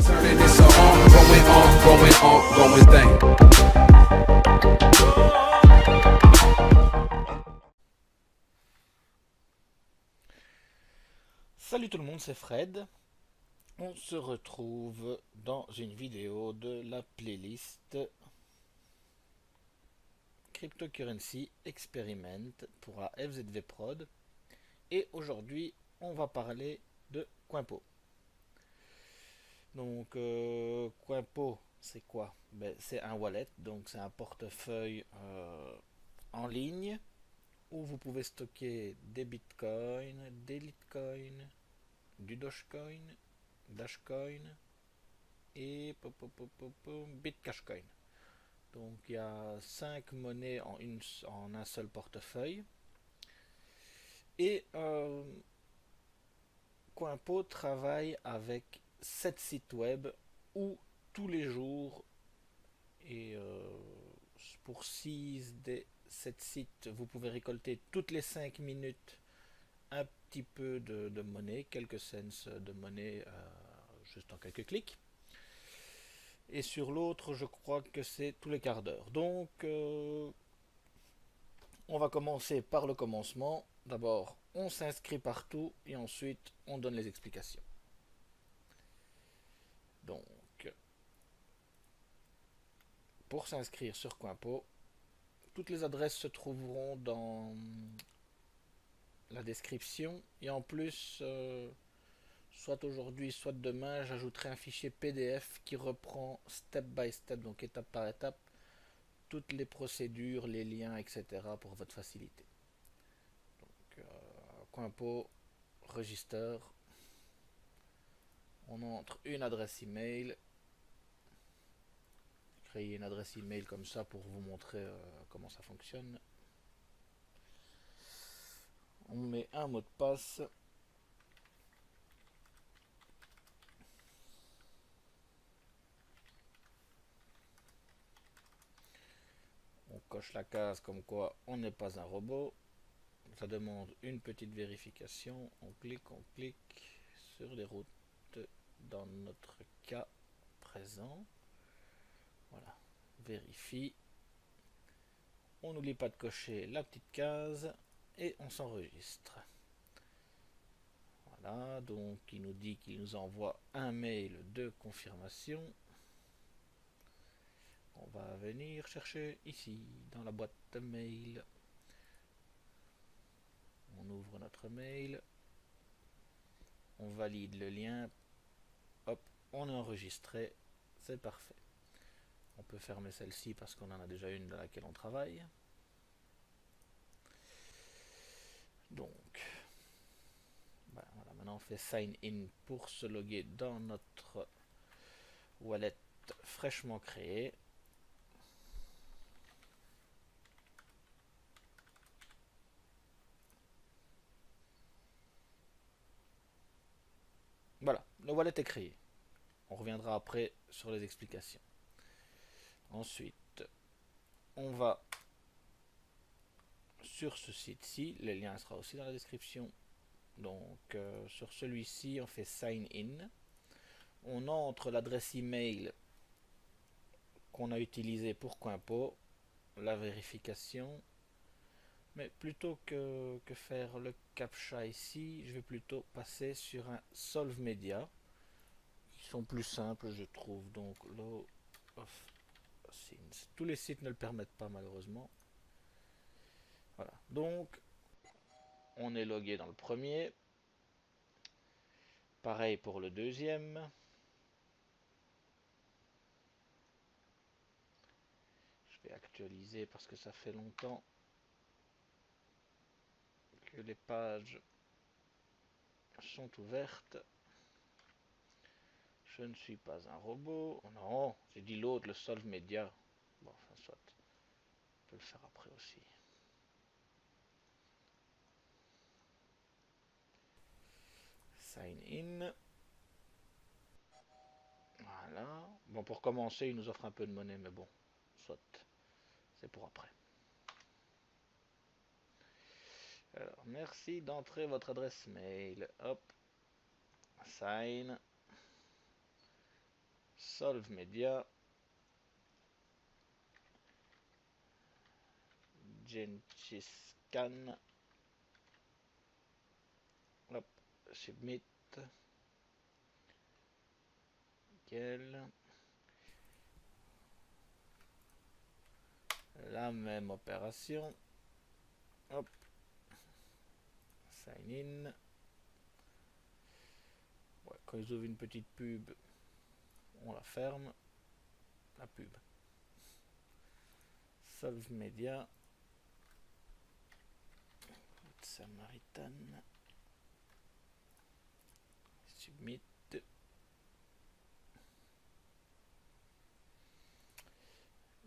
Turning this on, going thing. Salut tout le monde, c'est Fred. On se retrouve dans une vidéo de la playlist Cryptocurrency Experiment pour AFZV Prod. Et aujourd'hui, on va parler de Coinpo. Donc, Coinpo, c'est quoi? C'est un wallet, donc c'est un portefeuille en ligne où vous pouvez stocker des bitcoins, des litecoins, du Dogecoin, Dashcoin et Bitcashcoin. Donc il y a 5 monnaies en un seul portefeuille. Et Coinpo travaille avec 7 sites web où tous les jours, et pour 6 des 7 sites, vous pouvez récolter toutes les 5 minutes un petit peu de monnaie, quelques cents de monnaie juste en quelques clics. Et sur l'autre, je crois que c'est tous les quarts d'heure. Donc, on va commencer par le commencement. D'abord, on s'inscrit partout et ensuite, on donne les explications. Donc, pour s'inscrire sur Coinpo, toutes les adresses se trouveront dans la description. Et en plus, soit aujourd'hui, soit demain, j'ajouterai un fichier PDF qui reprend step by step, donc étape par étape, toutes les procédures, les liens, etc. pour votre facilité. Donc, Coinpo, register, on entre une adresse email, créer une adresse email comme ça pour vous montrer comment ça fonctionne. On met un mot de passe. On coche la case comme quoi on n'est pas un robot. Ça demande une petite vérification. On clique sur les routes dans notre cas présent. Voilà, vérifie. On n'oublie pas de cocher la petite case et on s'enregistre. Voilà, donc il nous dit qu'il nous envoie un mail de confirmation. On va venir chercher ici dans la boîte de mail. On ouvre notre mail. On valide le lien. Hop, on est enregistré. C'est parfait. On peut fermer celle-ci parce qu'on en a déjà une dans laquelle on travaille. Donc, voilà, maintenant on fait sign in pour se loguer dans notre wallet fraîchement créé. Voilà, le wallet est créé. On reviendra après sur les explications. Ensuite, on va sur ce site-ci, le lien sera aussi dans la description. Donc sur celui-ci, on fait sign in. On entre l'adresse email qu'on a utilisée pour Coinpo, la vérification. Mais plutôt que faire le captcha ici, je vais plutôt passer sur un solve media. Ils sont plus simples, je trouve. Donc law of scenes. Tous les sites ne le permettent pas malheureusement. Voilà. Donc on est logué dans le premier. Pareil pour le deuxième. Je vais actualiser parce que ça fait longtemps que les pages sont ouvertes. Je ne suis pas un robot. Oh non, j'ai dit l'autre, le solve media. Bon, enfin, soit. On peut le faire après aussi. Sign in. Voilà. Bon, pour commencer, il nous offre un peu de monnaie, mais bon, soit. C'est pour après. Alors, merci d'entrer votre adresse mail. Hop. Sign. Solve Media, Gengis Khan, hop, submit, nickel. La même opération, hop, sign in. Ouais, quand ils ouvrent une petite pub, on la ferme, la pub. Solve Media, Samaritan, submit.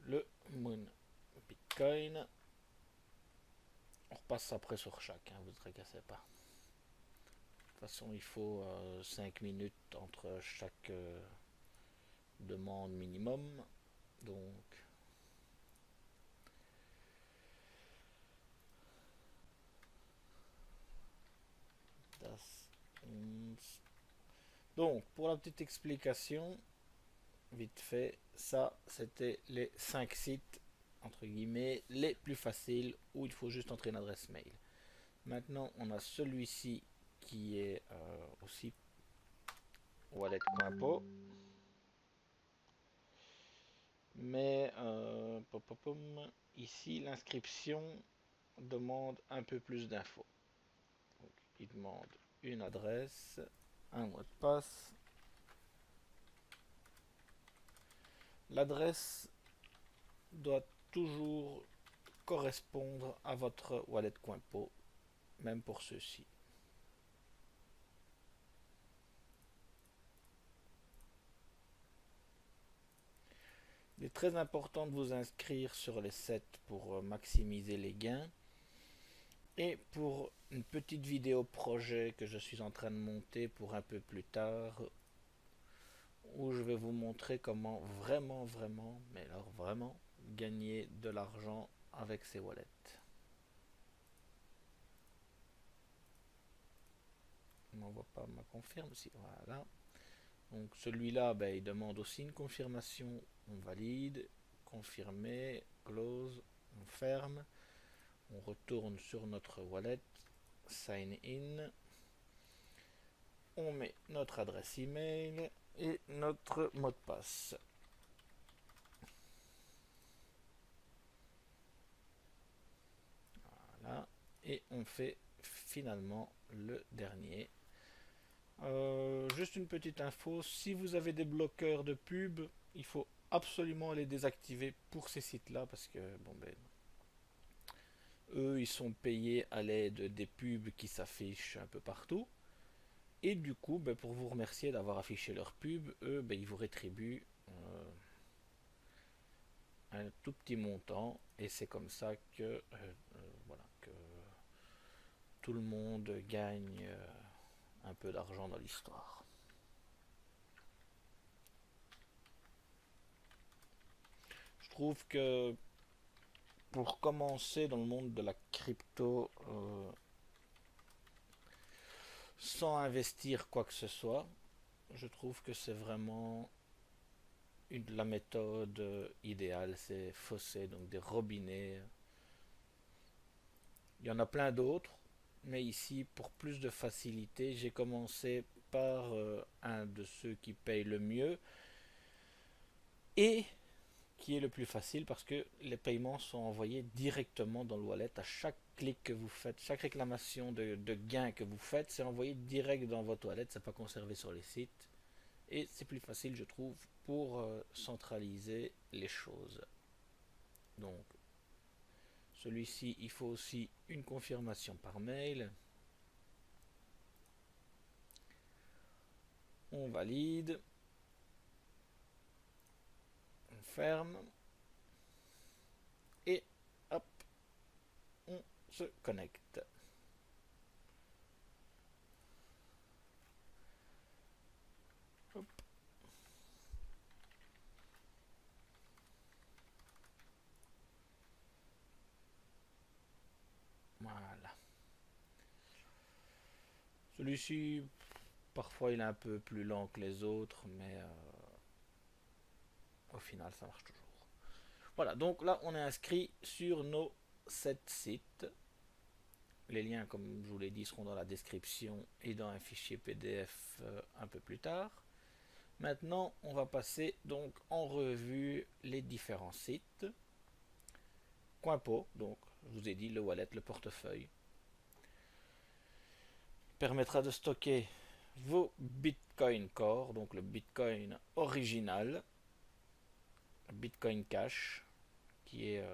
Le Moon Bitcoin, on repasse après sur chaque, hein, vous ne tracassez pas. De toute façon, il faut 5 minutes entre chaque demande minimum. Donc, pour la petite explication, vite fait, ça c'était les 5 sites entre guillemets les plus faciles où il faut juste entrer une adresse mail. Maintenant, on a celui-ci qui est aussi wallet.po. Mais ici, l'inscription demande un peu plus d'infos. Il demande une adresse, un mot de passe. L'adresse doit toujours correspondre à votre wallet.po, même pour ceux-ci. Il est très important de vous inscrire sur les 7 pour maximiser les gains. Et pour une petite vidéo projet que je suis en train de monter pour un peu plus tard, où je vais vous montrer comment vraiment, mais alors vraiment, gagner de l'argent avec ces wallets. On n'en voit pas ma confirme, si, voilà. Donc celui-là, ben, il demande aussi une confirmation, on valide, confirmer, close, on ferme, on retourne sur notre wallet, sign in, on met notre adresse email et notre mot de passe. Voilà, et on fait finalement le dernier. Juste une petite info, si vous avez des bloqueurs de pub, il faut absolument les désactiver pour ces sites-là parce que bon ben eux ils sont payés à l'aide des pubs qui s'affichent un peu partout et du coup ben, pour vous remercier d'avoir affiché leurs pubs, eux ben, ils vous rétribuent un tout petit montant et c'est comme ça que voilà que tout le monde gagne un peu d'argent dans l'histoire. Je trouve que pour commencer dans le monde de la crypto sans investir quoi que ce soit, je trouve que c'est vraiment la méthode idéale, c'est fausser, donc des robinets. Il y en a plein d'autres, mais ici, pour plus de facilité, j'ai commencé par un de ceux qui paye le mieux et qui est le plus facile parce que les paiements sont envoyés directement dans le wallet. À chaque clic que vous faites, chaque réclamation de gain que vous faites, c'est envoyé direct dans votre wallet, c'est pas conservé sur les sites. Et c'est plus facile, je trouve, pour centraliser les choses. Donc, celui-ci, il faut aussi une confirmation par mail. On valide. On ferme. Et hop, on se connecte. Hop. Voilà. Celui-ci, parfois il est un peu plus lent que les autres, mais au final ça marche toujours. Voilà, donc là on est inscrit sur nos 7 sites. Les liens, comme je vous l'ai dit, seront dans la description et dans un fichier PDF un peu plus tard. Maintenant, on va passer donc en revue les différents sites. Coinpo, donc je vous ai dit le wallet, le portefeuille, permettra de stocker vos Bitcoin Core, donc le Bitcoin original, Bitcoin Cash, qui est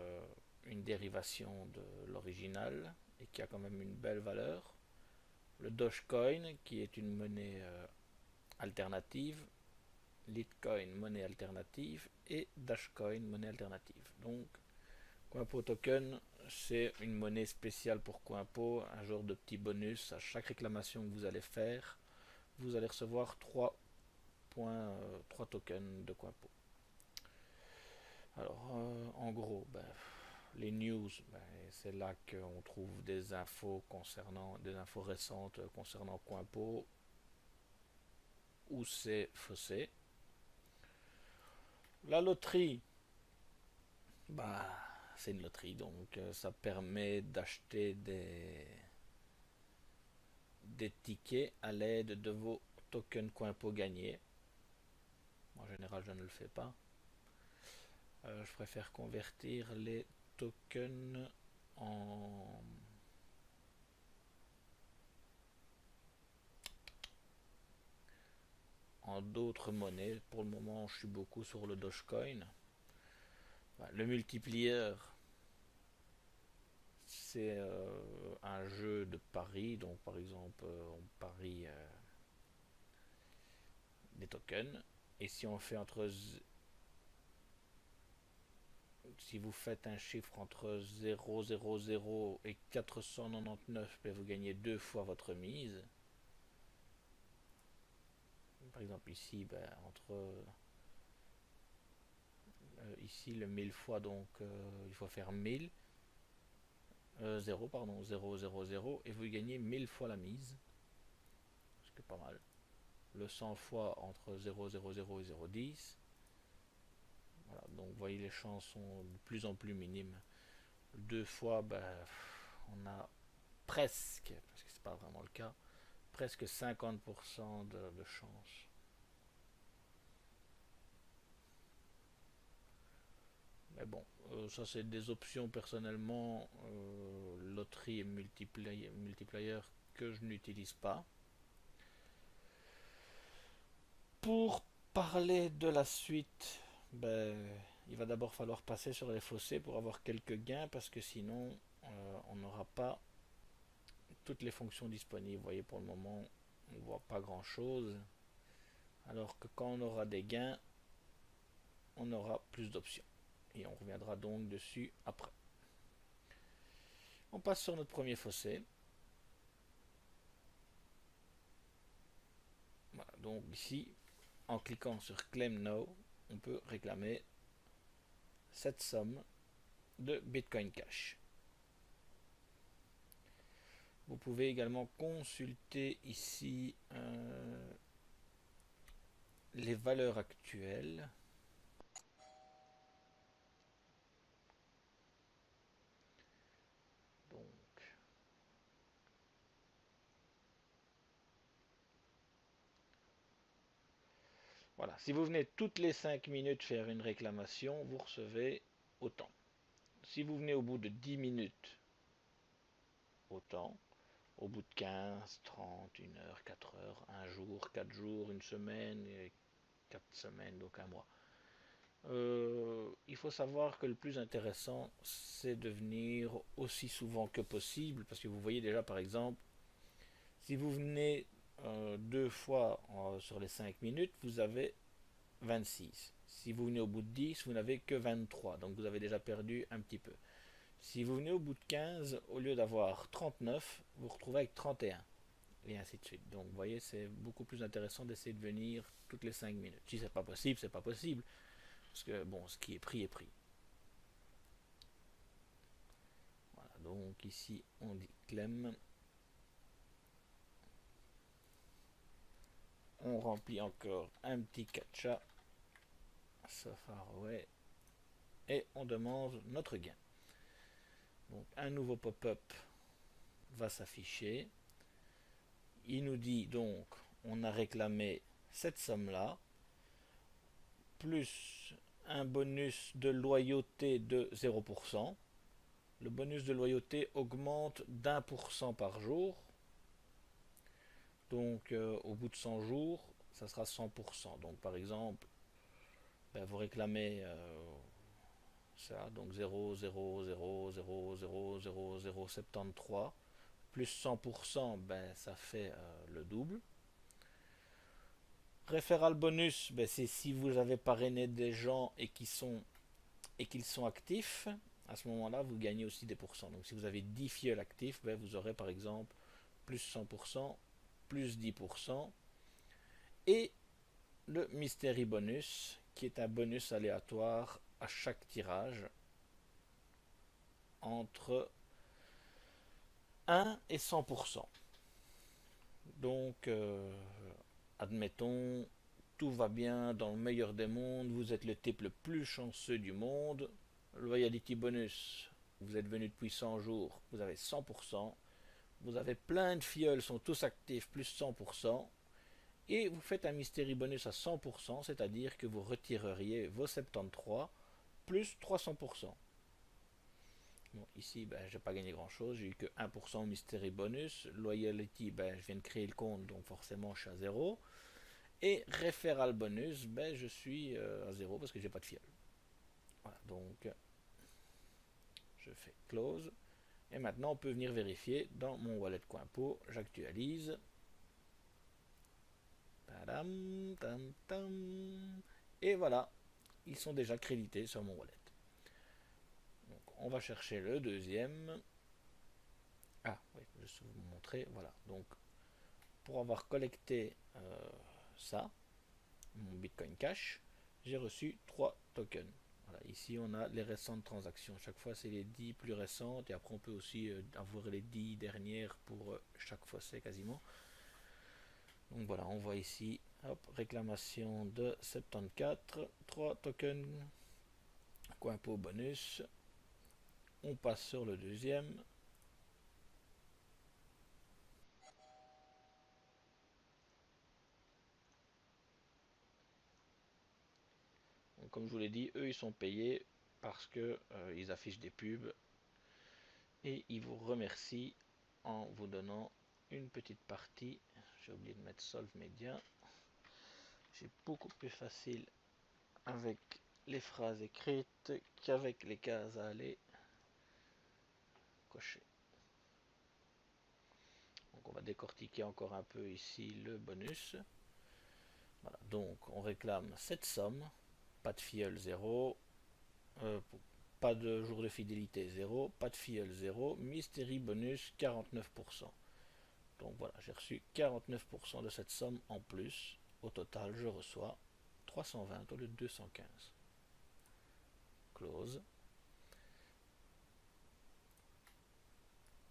une dérivation de l'original et qui a quand même une belle valeur. Le Dogecoin, qui est une monnaie alternative. Litecoin, monnaie alternative. Et Dashcoin, monnaie alternative. Donc, Coinpo Token, c'est une monnaie spéciale pour Coinpo, un genre de petit bonus à chaque réclamation que vous allez faire. Vous allez recevoir 3 tokens de Coinpo. Alors, en gros, les news, c'est là qu'on trouve des infos récentes concernant Coinpo, où c'est faussé. La loterie, c'est une loterie, donc ça permet d'acheter des tickets à l'aide de vos tokens Coinpo gagnés. En général, je ne le fais pas. Je préfère convertir les tokens en d'autres monnaies. Pour le moment, je suis beaucoup sur le Dogecoin. Le multiplier, c'est un jeu de paris. Donc, par exemple, on parie des tokens. Et si on fait si vous faites un chiffre entre 000 et 499, vous gagnez 2 fois votre mise. Par exemple ici, ici le 1000 fois, donc il faut faire 1000. 0, pardon, 000, et vous gagnez 1000 fois la mise. Ce qui est pas mal. Le 100 fois entre 000 et 0,10. Voilà, donc vous voyez, les chances sont de plus en plus minimes. 2 fois, on a presque, parce que c'est pas vraiment le cas, presque 50% de chance. Mais bon, ça c'est des options personnellement, loterie et multiplayer que je n'utilise pas. Pour parler de la suite, il va d'abord falloir passer sur les fossés pour avoir quelques gains, parce que sinon on n'aura pas toutes les fonctions disponibles. Vous voyez, pour le moment on ne voit pas grand chose, alors que quand on aura des gains, on aura plus d'options. Et on reviendra donc dessus après. On passe sur notre premier fossé. Voilà, donc ici, en cliquant sur Claim Now, on peut réclamer cette somme de Bitcoin Cash. Vous pouvez également consulter ici les valeurs actuelles. Donc, voilà, si vous venez toutes les 5 minutes faire une réclamation, vous recevez autant. Si vous venez au bout de 10 minutes, autant. Au bout de 15, 30, 1 heure, 4 heures, 1 jour, 4 jours, une semaine, 4 semaines, donc un mois. Il faut savoir que le plus intéressant, c'est de venir aussi souvent que possible, parce que vous voyez déjà, par exemple, si vous venez 2 fois sur les 5 minutes, vous avez 26. Si vous venez au bout de 10, vous n'avez que 23, donc vous avez déjà perdu un petit peu. Si vous venez au bout de 15, au lieu d'avoir 39, vous vous retrouvez avec 31. Et ainsi de suite. Donc vous voyez, c'est beaucoup plus intéressant d'essayer de venir toutes les 5 minutes. Si c'est pas possible, c'est pas possible. Parce que bon, ce qui est pris est pris. Voilà, donc ici on dit Clem. On remplit encore un petit captcha. Safaraway, et on demande notre gain. Donc un nouveau pop-up va s'afficher. Il nous dit donc on a réclamé cette somme-là, plus un bonus de loyauté de 0%. Le bonus de loyauté augmente d'1% par jour. Donc au bout de 100 jours, ça sera 100%. Donc par exemple, ben, vous réclamez ça, donc 0,000000073 plus 100%, ben, ça fait le double. Référal bonus, ben, c'est si vous avez parrainé des gens et qu'ils sont actifs, à ce moment-là, vous gagnez aussi des pourcents. Donc si vous avez 10 fioles actifs, ben, vous aurez par exemple plus 100%, plus 10%, et le mystery bonus, qui est un bonus aléatoire à chaque tirage entre 1 et 100%. Donc, admettons, tout va bien dans le meilleur des mondes, vous êtes le type le plus chanceux du monde, loyalty bonus, vous êtes venu depuis 100 jours, vous avez 100%, vous avez plein de fioles, sont tous actifs, plus 100%, et vous faites un mystery bonus à 100%, c'est-à-dire que vous retireriez vos 73 plus 300%. Bon, ici, ben, j'ai pas gagné grand chose, j'ai eu que 1% mystery bonus. Loyalty, ben, je viens de créer le compte, donc forcément je suis à 0. Et referral bonus, ben, je suis à 0 parce que j'ai pas de fiole. Voilà, donc je fais close. Et maintenant on peut venir vérifier dans mon wallet Coinpo, j'actualise. Tadam, tam, tam. Et voilà, ils sont déjà crédités sur mon wallet. Donc on va chercher le deuxième. Ah oui, je vais vous montrer. Voilà, donc pour avoir collecté ça, mon Bitcoin Cash, j'ai reçu 3 tokens. Voilà, ici on a les récentes transactions. Chaque fois c'est les 10 plus récentes et après on peut aussi avoir les 10 dernières pour chaque fossé quasiment. Donc voilà, on voit ici, hop, réclamation de 74, 3 tokens, Coinpo bonus. On passe sur le deuxième. Donc, comme je vous l'ai dit, eux ils sont payés parce que ils affichent des pubs et ils vous remercient en vous donnant une petite partie. J'ai oublié de mettre Solve Media. C'est beaucoup plus facile avec les phrases écrites qu'avec les cases à aller cocher. Donc on va décortiquer encore un peu ici le bonus. Voilà, donc on réclame cette somme, pas de filleul 0, pas de jour de fidélité 0, pas de filleul 0, mystery bonus 49%. Donc voilà, j'ai reçu 49% de cette somme en plus. Au total, je reçois 320 au lieu de 215. Close.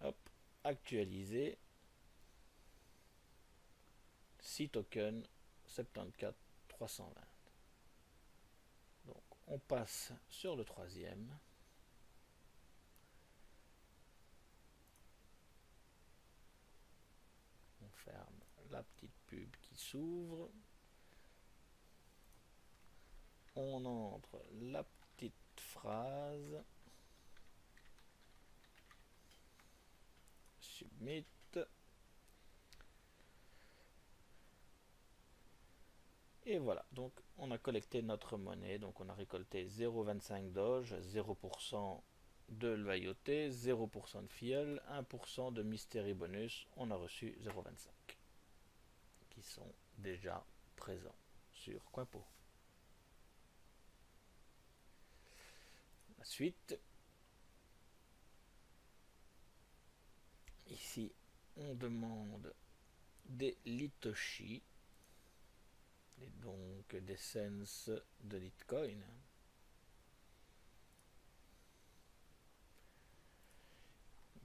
Hop, actualiser. 6 tokens, 74 320. Donc on passe sur le troisième. On ferme la petite pub qui s'ouvre. On entre la petite phrase. Submit. Et voilà, donc on a collecté notre monnaie, donc on a récolté 0,25 Doge, 0% de loyauté, 0% de fiel, 1% de mystery bonus, on a reçu 0,25 qui sont déjà présents sur Coinpo. La suite, ici on demande des Litoshi, et donc des cents de Litecoin.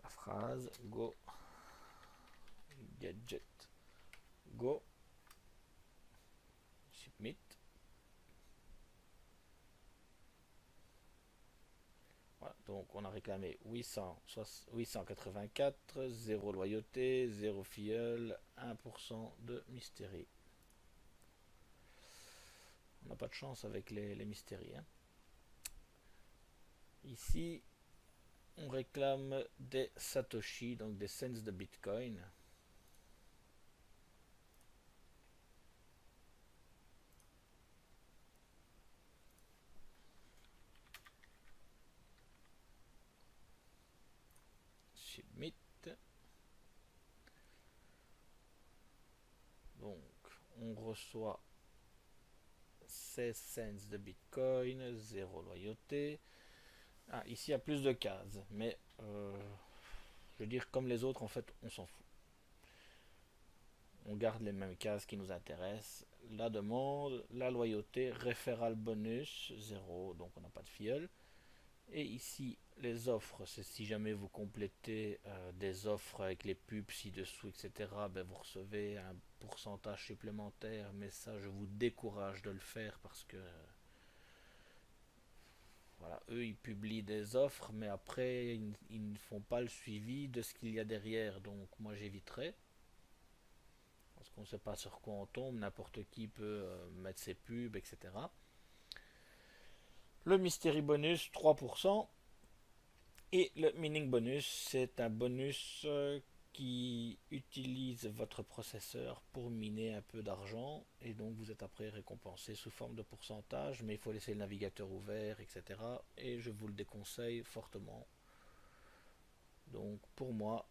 La phrase go gadget go submit. Donc on a réclamé 884, 0 loyauté, 0 filleul, 1% de mystérie. On n'a pas de chance avec les mystéries, hein. Ici, on réclame des Satoshi, donc des cents de Bitcoin. Submit. Donc, on reçoit 16 cents de Bitcoin, 0 loyauté. Ah, ici, il y a plus de cases, mais je veux dire, comme les autres, en fait, on s'en fout. On garde les mêmes cases qui nous intéressent. La demande, la loyauté, référal bonus, 0, donc on n'a pas de filleul. Et ici, les offres, c'est si jamais vous complétez des offres avec les pubs ci-dessous, etc., ben vous recevez un pourcentage supplémentaire, mais ça, je vous décourage de le faire parce que voilà, eux, ils publient des offres, mais après, ils ne font pas le suivi de ce qu'il y a derrière. Donc, moi, j'éviterai. Parce qu'on ne sait pas sur quoi on tombe, n'importe qui peut mettre ses pubs, etc. Le Mystery Bonus, 3%. Et le Mining Bonus, c'est un bonus qui utilise votre processeur pour miner un peu d'argent. Et donc vous êtes après récompensé sous forme de pourcentage, mais il faut laisser le navigateur ouvert, etc. Et je vous le déconseille fortement. Donc pour moi,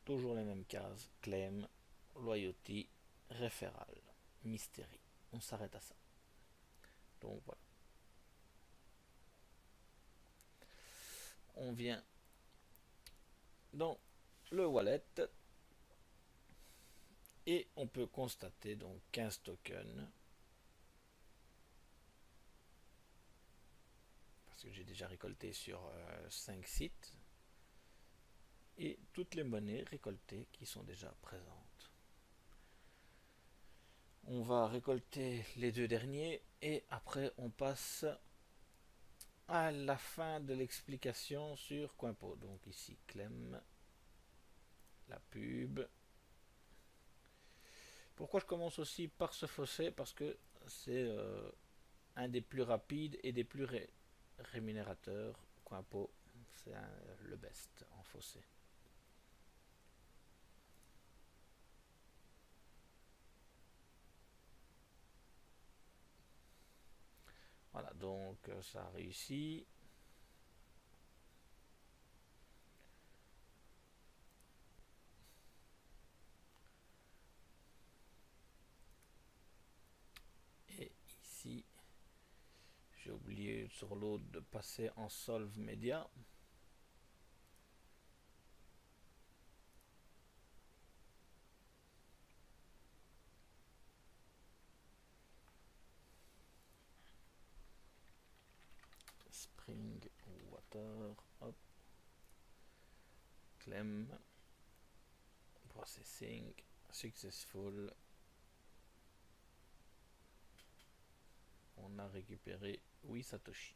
toujours les mêmes cases. Claim, Loyauty, Référal, Mystery. On s'arrête à ça. Donc voilà. On vient dans le wallet et on peut constater donc 15 tokens parce que j'ai déjà récolté sur 5 sites et toutes les monnaies récoltées qui sont déjà présentes. On va récolter les deux derniers et après on passe à la fin de l'explication sur Coinpo. Donc ici Clem, la pub. Pourquoi je commence aussi par ce fossé? Parce que c'est un des plus rapides et des plus rémunérateurs. Coinpo, c'est le best en fossé. Voilà, donc ça a réussi. Et ici, j'ai oublié sur l'autre de passer en solve média. Spring water, hop. Clem, processing, successful. On a récupéré 8 Satoshi.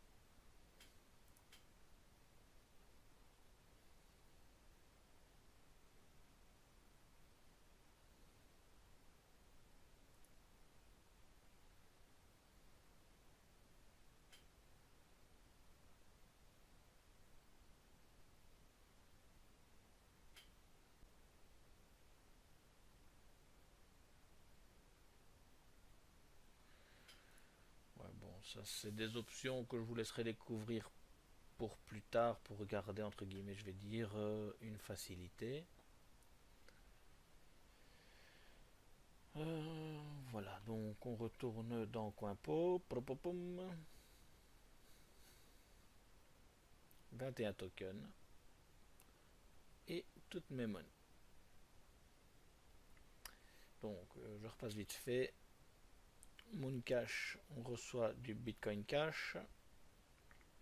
Ouais, bon, ça c'est des options que je vous laisserai découvrir pour plus tard, pour regarder entre guillemets, je vais dire, une facilité. Voilà, donc on retourne dans Coinpo. 21 tokens et toutes mes monnaies. Donc je repasse vite fait. Mooncash, on reçoit du Bitcoin Cash.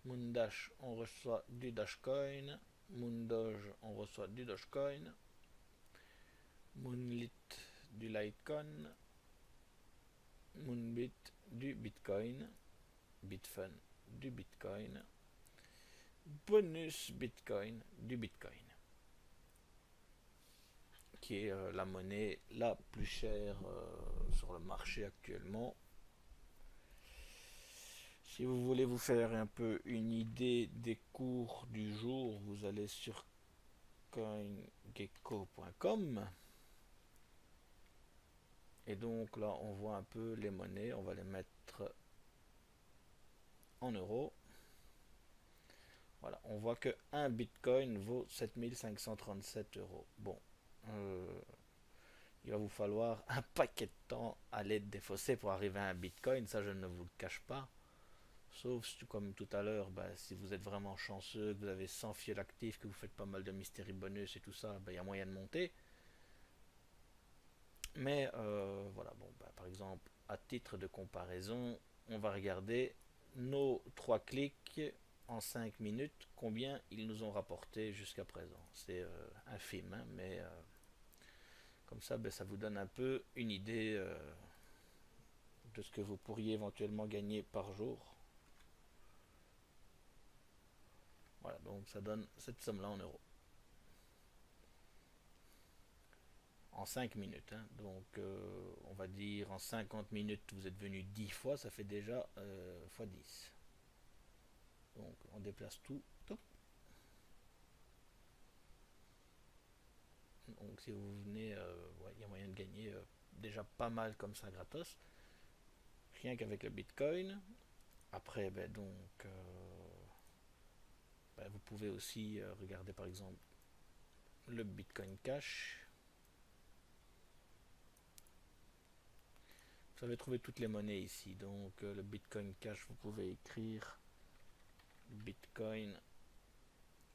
Moondash, on reçoit du Dashcoin. Moondoge, on reçoit du Dogecoin. Moonlit, du Litecoin. Moonbit, du Bitcoin. Bitfun, du Bitcoin. bonus Bitcoin du Bitcoin, qui est la monnaie la plus chère sur le marché actuellement. Si vous voulez vous faire un peu une idée des cours du jour, vous allez sur coingecko.com et donc là on voit un peu les monnaies, on va les mettre en euros. Voilà, on voit que un bitcoin vaut 7537 euros. Bon, euh, il va vous falloir un paquet de temps à l'aide des fossés pour arriver à un bitcoin, ça je ne vous le cache pas. Sauf comme tout à l'heure, bah, si vous êtes vraiment chanceux, que vous avez 100 fioles actifs, que vous faites pas mal de mystery bonus et tout ça, bah, il y a moyen de monter. Mais voilà, bon, bah, par exemple, à titre de comparaison, on va regarder nos 3 clics en 5 minutes, combien ils nous ont rapporté jusqu'à présent. C'est infime, hein, mais comme ça, ben, ça vous donne un peu une idée de ce que vous pourriez éventuellement gagner par jour. Voilà, donc ça donne cette somme-là en euros. En 5 minutes. Hein. Donc on va dire en 50 minutes, vous êtes venu 10 fois, ça fait déjà x 10. Donc on déplace tout. Top. Donc si vous venez, ouais, il y a moyen de gagner déjà pas mal comme ça gratos. Rien qu'avec le Bitcoin. Après, ben, donc, ben, vous pouvez aussi regarder par exemple le Bitcoin Cash. Vous avez trouvé toutes les monnaies ici. Donc le Bitcoin Cash, vous pouvez écrire Bitcoin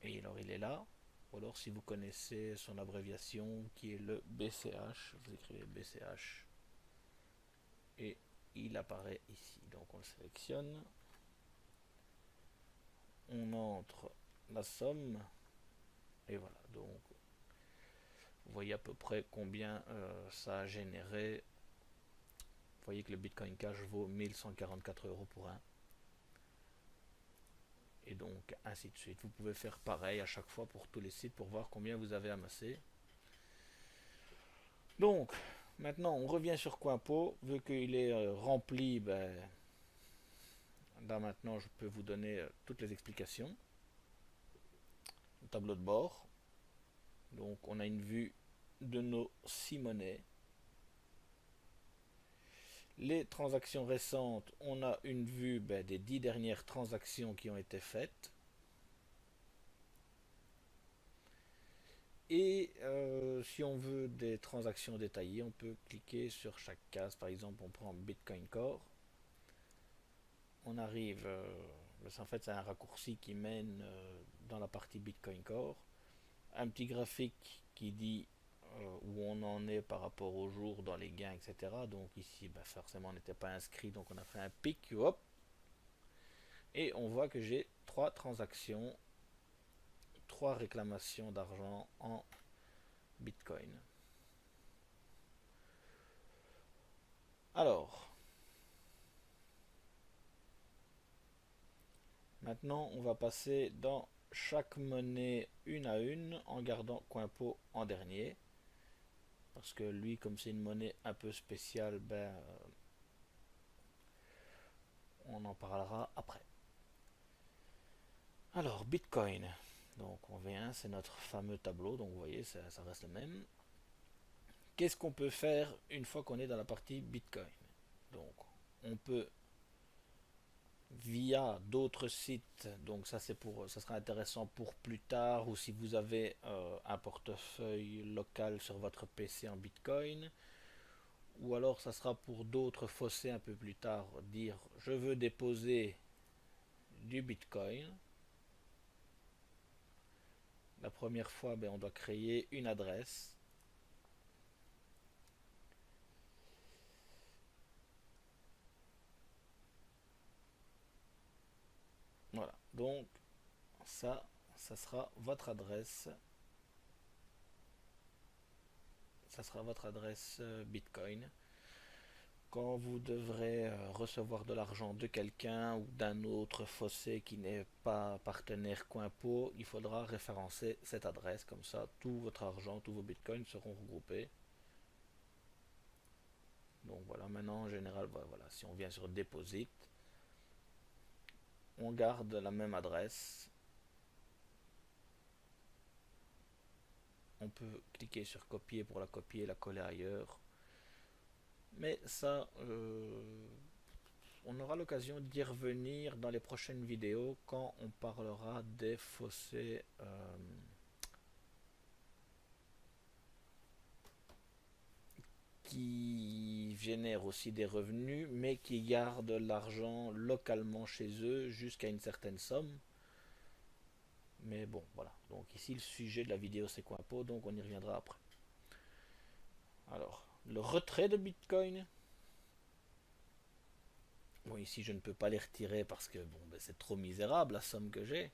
et alors il est là. Ou alors si vous connaissez son abréviation qui est le BCH, vous écrivez BCH et il apparaît ici. Donc on le sélectionne. On entre la somme et voilà. Donc vous voyez à peu près combien ça a généré. Vous voyez que le Bitcoin Cash vaut 1144 euros pour un. Et donc ainsi de suite. Vous pouvez faire pareil à chaque fois pour tous les sites pour voir combien vous avez amassé. Donc maintenant on revient sur Coinpo. Vu qu'il est rempli, ben, là maintenant je peux vous donner toutes les explications. Le tableau de bord. Donc on a une vue de nos 6 monnaies. Les transactions récentes, on a une vue ben, des 10 dernières transactions qui ont été faites. Et si on veut des transactions détaillées, on peut cliquer sur chaque case. Par exemple, on prend Bitcoin Core. On arrive, en fait c'est un raccourci qui mène dans la partie Bitcoin Core. Un petit graphique qui dit où on en est par rapport au jour dans les gains, etc. Donc ici, ben, forcément on n'était pas inscrit, donc on a fait un pic, hop. Et on voit que j'ai 3 transactions, 3 réclamations d'argent en Bitcoin. Alors, maintenant, on va passer dans chaque monnaie une à une en gardant Coinpo en dernier. Parce que lui, comme c'est une monnaie un peu spéciale, ben, on en parlera après. Alors, Bitcoin. Donc, on vient, c'est notre fameux tableau. Donc, vous voyez, ça reste le même. Qu'est-ce qu'on peut faire une fois qu'on est dans la partie Bitcoin? Donc, on peut via d'autres sites. Donc ça c'est pour, ça sera intéressant pour plus tard ou si vous avez un portefeuille local sur votre PC en Bitcoin. Ou alors ça sera pour d'autres fossés un peu plus tard. Dire je veux déposer du Bitcoin. La première fois, ben, on doit créer une adresse. Voilà. Donc ça sera votre adresse. Ça sera votre adresse Bitcoin. quand vous devrez recevoir de l'argent de quelqu'un ou d'un autre fossé qui n'est pas partenaire Coinpo, il faudra référencer cette adresse. Comme ça, tout votre argent, tous vos bitcoins seront regroupés. Donc voilà, maintenant en général, voilà, si on vient sur Deposit, on garde la même adresse. On peut cliquer sur copier pour la copier et la coller ailleurs. Mais ça, on aura l'occasion d'y revenir dans les prochaines vidéos quand on parlera des fossés qui génèrent aussi des revenus, mais qui gardent l'argent localement chez eux jusqu'à une certaine somme. Mais bon, voilà. Donc ici, le sujet de la vidéo, c'est Coinpo, donc on y reviendra après. Alors, le retrait de Bitcoin. Bon, ici, je ne peux pas les retirer parce que bon, ben, c'est trop misérable la somme que j'ai.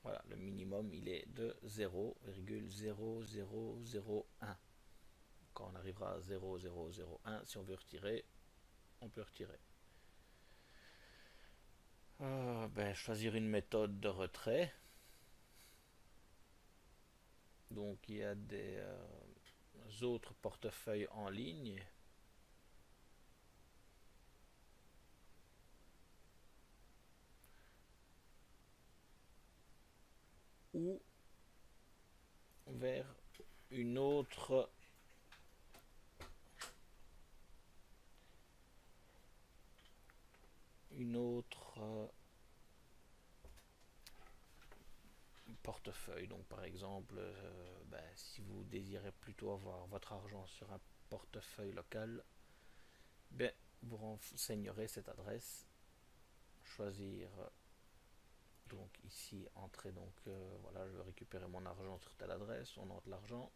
Voilà, le minimum, il est de 0,0001. Quand on arrivera à 0,001, si on veut retirer, on peut retirer. Ben, choisir une méthode de retrait. Donc, il y a des autres portefeuilles en ligne. Ou vers une autre portefeuille. Donc par exemple, ben, si vous désirez plutôt avoir votre argent sur un portefeuille local, ben, vous renseignerez cette adresse, choisir donc ici entrer, donc voilà, je veux récupérer mon argent sur telle adresse, on entre l'argent,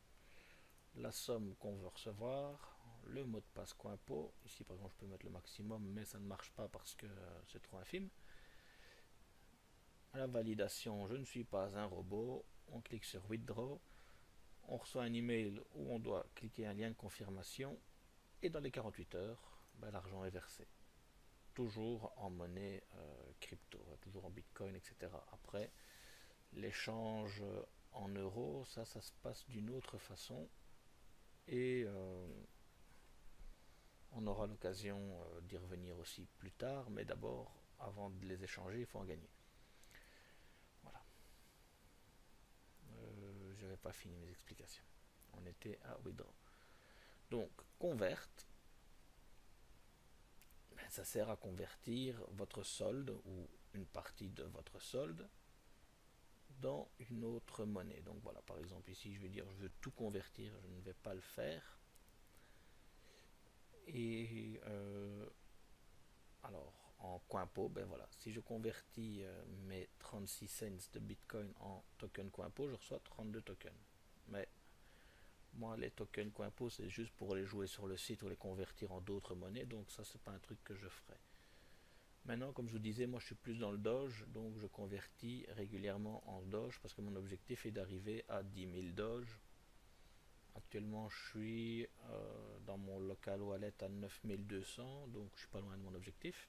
la somme qu'on veut recevoir, le mot de passe Coinpo. Ici par exemple je peux mettre le maximum, mais ça ne marche pas parce que c'est trop infime. À la validation, je ne suis pas un robot, on clique sur Withdraw, on reçoit un email où on doit cliquer un lien de confirmation et dans les 48 heures, ben, l'argent est versé. Toujours en monnaie crypto, toujours en bitcoin, etc. Après, l'échange en euros, ça se passe d'une autre façon et on aura l'occasion d'y revenir aussi plus tard, mais d'abord, avant de les échanger, il faut en gagner. Voilà. Je n'avais pas fini mes explications. On était à Withdraw. Donc, convert, ben, ça sert à convertir votre solde ou une partie de votre solde dans une autre monnaie. Donc voilà, par exemple ici je vais dire je veux tout convertir, je ne vais pas le faire. Et alors en Coinpo, ben voilà, si je convertis mes 36 cents de Bitcoin en token Coinpo, je reçois 32 tokens. Mais moi les tokens Coinpo c'est juste pour les jouer sur le site ou les convertir en d'autres monnaies, donc ça c'est pas un truc que je ferai. Maintenant, comme je vous disais, moi je suis plus dans le Doge, donc je convertis régulièrement en Doge parce que mon objectif est d'arriver à 10 000 Doge. Actuellement, je suis dans mon local wallet à 9200, donc je suis pas loin de mon objectif.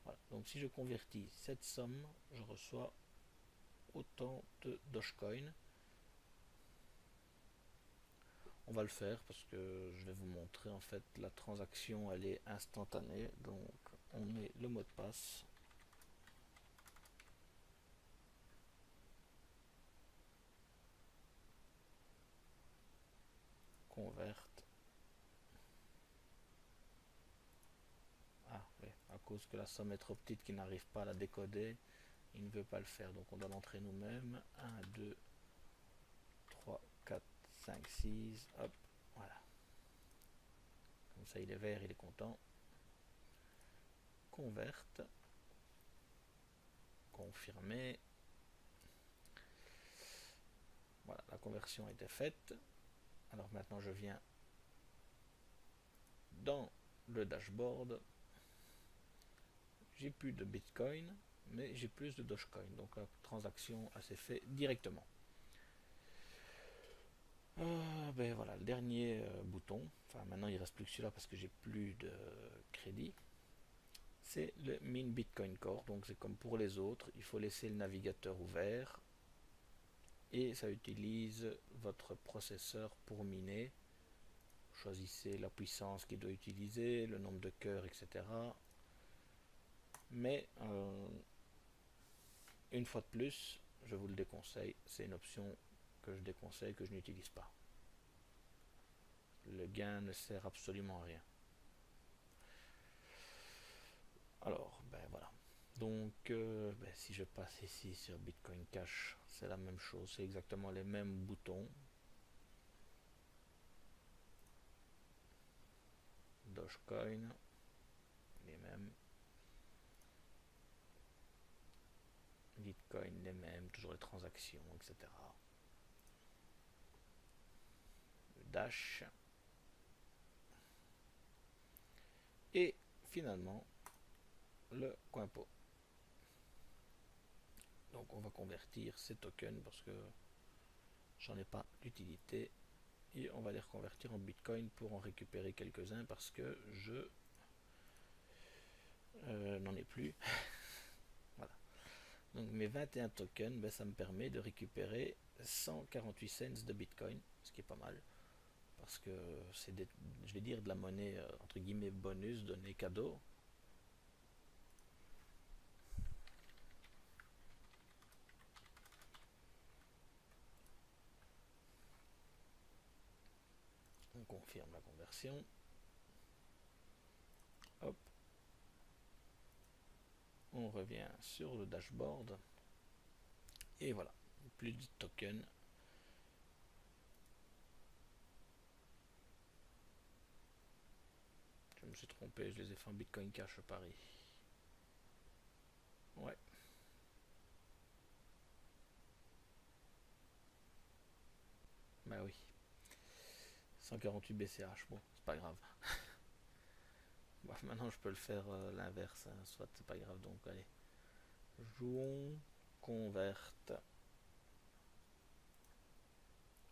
Voilà. Donc si je convertis cette somme, je reçois autant de Dogecoin. On va le faire parce que je vais vous montrer en fait la transaction, elle est instantanée. Donc on met le mot de passe. Convert. Ah oui, à cause que la somme est trop petite qu'il n'arrive pas à la décoder, il ne veut pas le faire. Donc on doit l'entrer nous-mêmes. 1, 2, 3, 4, 5, 6. Hop, voilà. Comme ça il est vert, il est content. Convert. Confirmer. Voilà, la conversion a été faite. Alors maintenant je viens dans le dashboard. J'ai plus de Bitcoin, mais j'ai plus de Dogecoin. Donc la transaction s'est faite directement. Ben voilà, le dernier bouton, enfin maintenant il reste plus que celui-là parce que j'ai plus de crédit, c'est le Min Bitcoin Core. Donc c'est comme pour les autres, il faut laisser le navigateur ouvert et ça utilise votre processeur pour miner. Choisissez la puissance qu'il doit utiliser, le nombre de cœurs, etc. Mais une fois de plus, je vous le déconseille, c'est une option que je déconseille, que je n'utilise pas. Le gain ne sert absolument à rien. Alors, ben voilà. Donc, ben, si je passe ici sur Bitcoin Cash, c'est la même chose, c'est exactement les mêmes boutons. Dogecoin, les mêmes. Bitcoin, les mêmes, toujours les transactions, etc. Le Dash. Et finalement, le Coinpo. Donc on va convertir ces tokens parce que j'en ai pas d'utilité. Et on va les reconvertir en Bitcoin pour en récupérer quelques-uns parce que je n'en ai plus. Voilà. Donc mes 21 tokens, ben, ça me permet de récupérer 148 cents de Bitcoin, ce qui est pas mal. Parce que c'est, je vais dire, de la monnaie entre guillemets bonus donnée cadeau. On confirme la conversion. Hop. On revient sur le dashboard. Et voilà. Plus de tokens. Je me suis trompé, je les ai fait en Bitcoin Cash Paris. Ouais. Bah oui. 148 BCH, bon, c'est pas grave. Bon, maintenant je peux le faire l'inverse, hein, soit c'est pas grave, donc allez. Jouons convert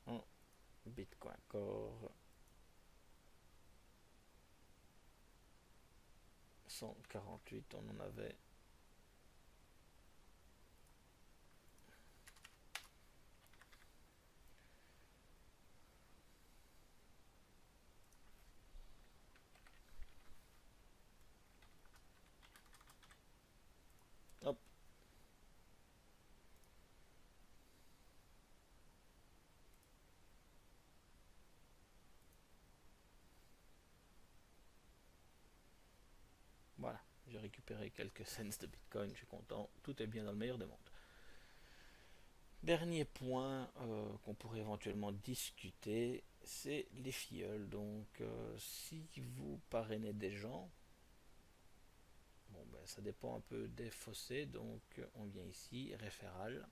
en Bitcoin Core 148, on en avait. Hop. Voilà, j'ai récupéré quelques cents de Bitcoin, je suis content, tout est bien dans le meilleur des mondes. Dernier point qu'on pourrait éventuellement discuter, c'est les filleuls. Donc, si vous parrainez des gens, bon, ben, ça dépend un peu des fossés. Donc, on vient ici, référal.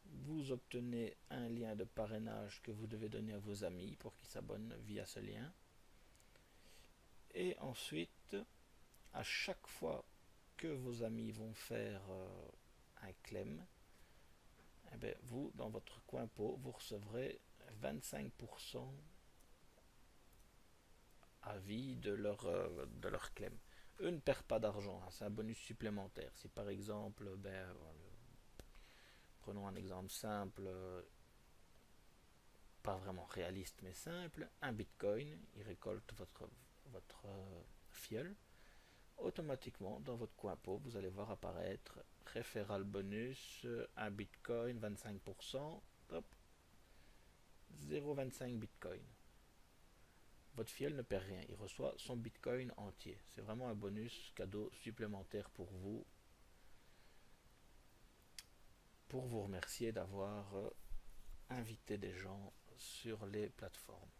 Vous obtenez un lien de parrainage que vous devez donner à vos amis pour qu'ils s'abonnent via ce lien. Et ensuite, à chaque fois que vos amis vont faire un clem, eh bien, vous, dans votre coin pot, vous recevrez 25% à vie de leur clem. Eux ne perdent pas d'argent, hein, c'est un bonus supplémentaire. Si par exemple, ben, prenons un exemple simple, pas vraiment réaliste mais simple, un bitcoin, il récolte votre fiole, automatiquement dans votre coin pot, vous allez voir apparaître référal bonus, un bitcoin, 25%, hop, 0,25 bitcoin. Votre fiel ne perd rien, il reçoit son bitcoin entier. C'est vraiment un bonus cadeau supplémentaire pour vous remercier d'avoir invité des gens sur les plateformes.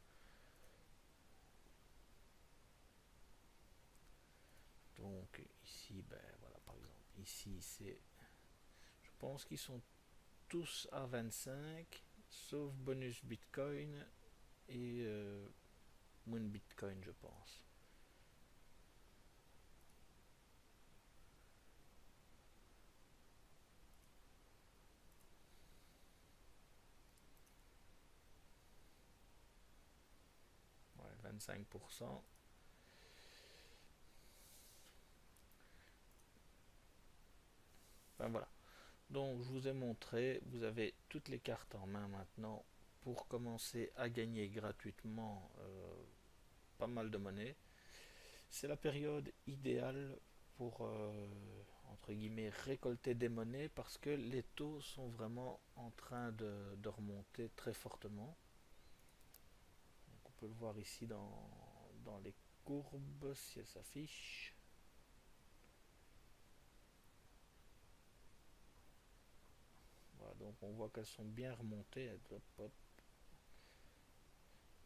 Donc ici, ben voilà, par exemple, ici c'est, je pense qu'ils sont tous à 25, sauf bonus bitcoin et Moon bitcoin, je pense. 25%. Enfin voilà. Donc je vous ai montré, vous avez toutes les cartes en main maintenant pour commencer à gagner gratuitement pas mal de monnaie. C'est la période idéale pour entre guillemets récolter des monnaies parce que les taux sont vraiment en train de remonter très fortement. Donc, on peut le voir ici dans les courbes si elles s'affichent. Voilà, donc on voit qu'elles sont bien remontées. Hop, hop.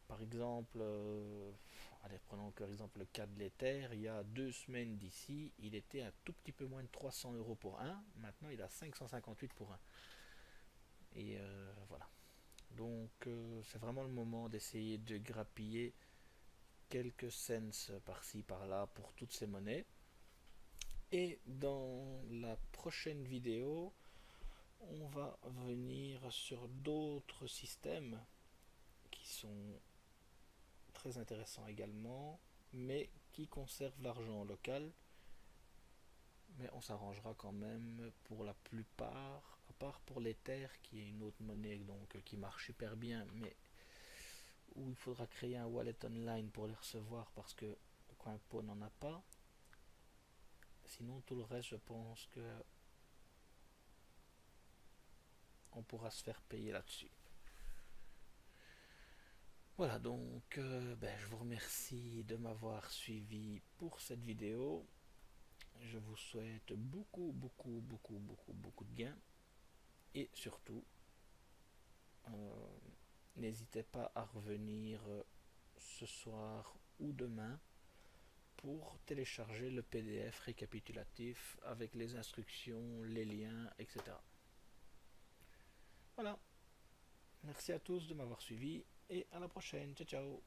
Par exemple, allez, prenons par exemple le cas de l'Ether. Il y a 2 semaines d'ici, il était un tout petit peu moins de 300 euros pour un. Maintenant, il a 558 pour un. Et voilà. Donc, c'est vraiment le moment d'essayer de grappiller quelques cents par-ci par-là pour toutes ces monnaies. Et dans la prochaine vidéo, on va venir sur d'autres systèmes qui sont très intéressants également, mais qui conservent l'argent local. Mais on s'arrangera quand même pour la plupart, à part pour l'Ether, qui est une autre monnaie donc qui marche super bien, mais où il faudra créer un wallet online pour les recevoir parce que CoinPo n'en a pas. Sinon, tout le reste, je pense que on pourra se faire payer là-dessus. Voilà, donc je vous remercie de m'avoir suivi pour cette vidéo. Je vous souhaite beaucoup, beaucoup, beaucoup, beaucoup, beaucoup de gains. Et surtout, euh, n'hésitez pas à revenir ce soir ou demain pour télécharger le PDF récapitulatif avec les instructions, les liens, etc. Voilà. Merci à tous de m'avoir suivi et à la prochaine. Ciao, ciao.